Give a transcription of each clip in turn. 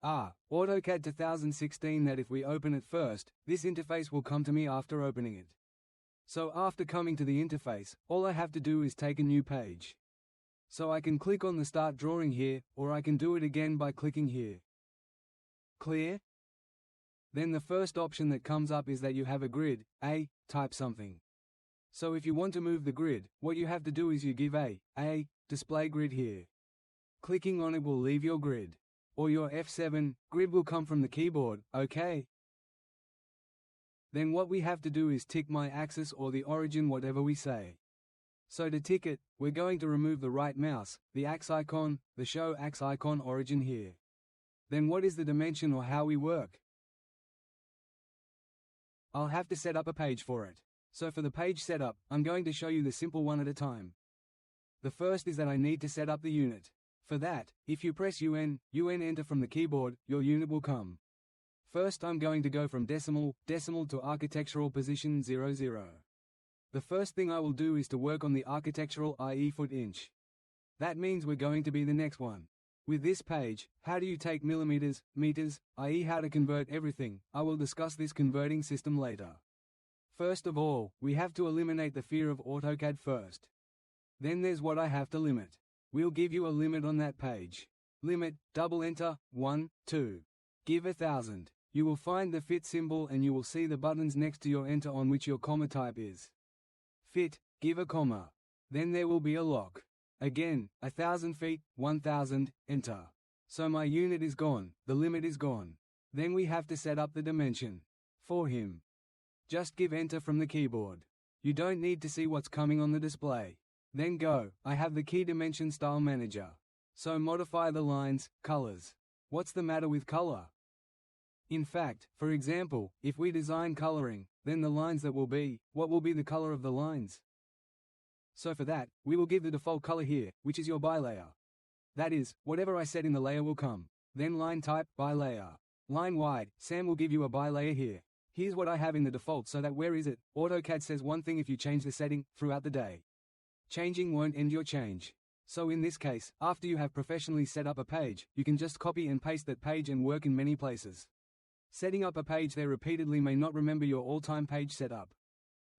AutoCAD 2016 that if we open it first, this interface will come to me after opening it. So after coming to the interface, all I have to do is take a new page. So I can click on the Start Drawing here, or I can do it again by clicking here. Clear? Then the first option that comes up is that you have a grid, type something. So if you want to move the grid, what you have to do is you give a display grid here. Clicking on it will leave your grid. Or your F7, grid will come from the keyboard, OK? Then what we have to do is tick my axis or the origin, whatever we say. So to tick it, we're going to remove the right mouse, the axe icon, the show axe icon origin here. Then what is the dimension or how we work? I'll have to set up a page for it. So for the page setup, I'm going to show you the simple one at a time. The first is that I need to set up the unit. For that, if you press UN enter from the keyboard, your unit will come. First I'm going to go from decimal to architectural position 00. The first thing I will do is to work on the architectural i.e. foot inch. That means we're going to be the next one. With this page, how do you take millimeters, meters, i.e. how to convert everything, I will discuss this converting system later. First of all, we have to eliminate the fear of AutoCAD first. Then there's what I have to limit. We'll give you a limit on that page. Limit, double enter, 1, 2. Give 1000. You will find the fit symbol and you will see the buttons next to your enter on which your comma type is. Fit, give a comma. Then there will be a lock. Again, 1000 feet, 1000, enter. So my unit is gone, the limit is gone. Then we have to set up the dimension. For him. Just give enter from the keyboard. You don't need to see what's coming on the display. Then go, I have the key dimension style manager. So modify the lines, colors. What's the matter with color? In fact, for example, if we design coloring, then the lines that will be, what will be the color of the lines? So for that, we will give the default color here, which is your bilayer. That is, whatever I set in the layer will come. Then line type, bilayer. Line wide, Sam will give you a bilayer here. Here's what I have in the default so that where is it? AutoCAD says one thing if you change the setting, throughout the day. Changing won't end your change. So in this case, after you have professionally set up a page, you can just copy and paste that page and work in many places. Setting up a page there repeatedly may not remember your all-time page setup.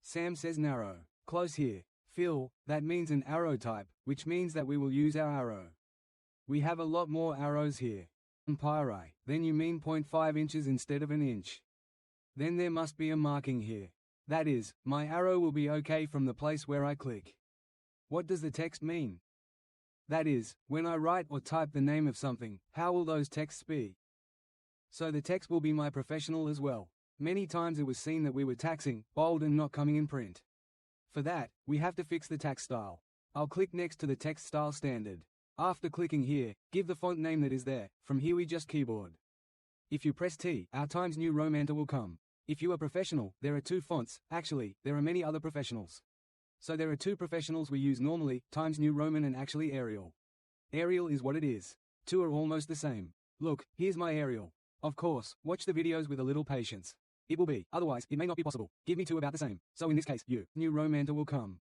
Sam says narrow. Close here. Fill, that means an arrow type, which means that we will use our arrow. We have a lot more arrows here. Pyri, then you mean 0.5 inches instead of an inch. Then there must be a marking here. That is, my arrow will be OK from the place where I click. What does the text mean? That is, when I write or type the name of something, how will those texts be? So the text will be my professional as well. Many times it was seen that we were taxing, bold and not coming in print. For that, we have to fix the text style. I'll click next to the text style standard. After clicking here, give the font name that is there. From here we just keyboard. If you press T, our Times New Roman will come. If you are professional, there are two fonts. Actually, there are many other professionals. So there are two professionals we use normally, Times New Roman and actually Arial. Arial is what it is. Two are almost the same. Look, here's my Arial. Of course, watch the videos with a little patience. It will be, otherwise it may not be possible. Give me two about the same. So in this case, New Roman will come.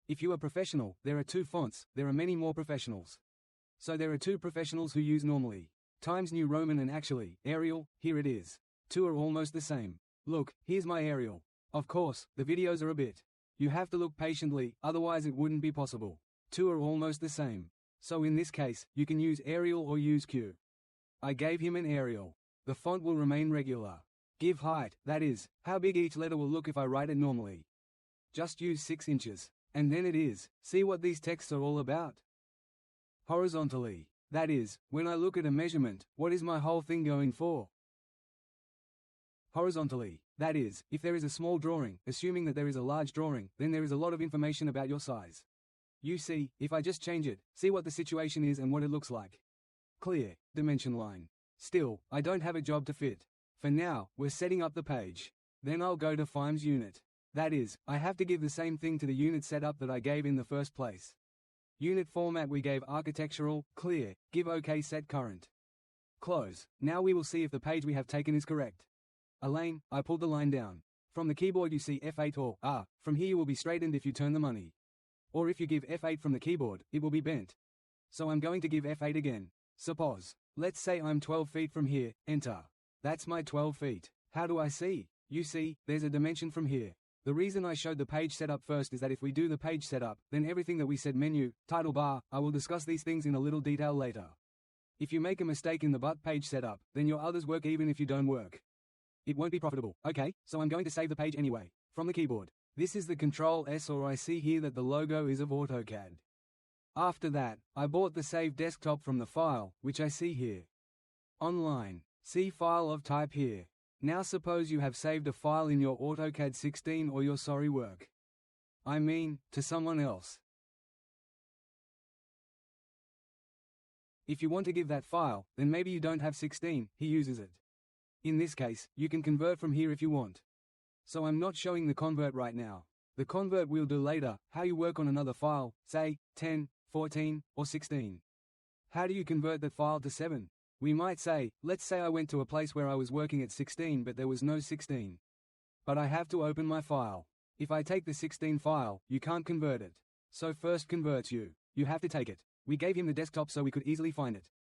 If you are professional, there are two fonts, there are many more professionals. So there are two professionals who use normally. Times New Roman and actually, Arial, here it is. Two are almost the same. Look, here's my Arial. Of course, the videos are a bit. You have to look patiently, otherwise it wouldn't be possible. Two are almost the same. So in this case, you can use Arial or use Q. I gave him an Arial. The font will remain regular. Give height, that is, how big each letter will look if I write it normally. Just use 6 inches. And then it is. See what these texts are all about? Horizontally. That is, when I look at a measurement, what is my whole thing going for? Horizontally. That is, if there is a small drawing, assuming that there is a large drawing, then there is a lot of information about your size. You see, if I just change it, see what the situation is and what it looks like. Clear, dimension line. Still, I don't have a job to fit. For now, we're setting up the page. Then I'll go to FIME's unit. That is, I have to give the same thing to the unit setup that I gave in the first place. Unit format we gave architectural, clear, give OK set current. Close. Now we will see if the page we have taken is correct. Elaine, I pulled the line down. From the keyboard you see F8 or R. From here you will be straightened if you turn the money. Or if you give F8 from the keyboard, it will be bent. So I'm going to give F8 again. Suppose. Let's say I'm 12 feet from here, enter. That's my 12 feet. How do I see? You see, there's a dimension from here. The reason I showed the page setup first is that if we do the page setup, then everything that we said menu, title bar, I will discuss these things in a little detail later. If you make a mistake in the but page setup, then your others work even if you don't work. It won't be profitable. Okay, so I'm going to save the page anyway, from the keyboard. This is the Control S, or I see here that the logo is of AutoCAD. After that, I bought the save desktop from the file, which I see here. Online. See file of type here. Now suppose you have saved a file in your AutoCAD 16 or your sorry work. I mean, to someone else. If you want to give that file, then maybe you don't have 16, he uses it. In this case, you can convert from here if you want. So I'm not showing the convert right now. The convert we'll do later, how you work on another file, say, 10, 14, or 16. How do you convert that file to 7? We might say, let's say I went to a place where I was working at 16 but there was no 16. But I have to open my file. If I take the 16 file, you can't convert it. So first converts you. You have to take it. We gave him the desktop so we could easily find it.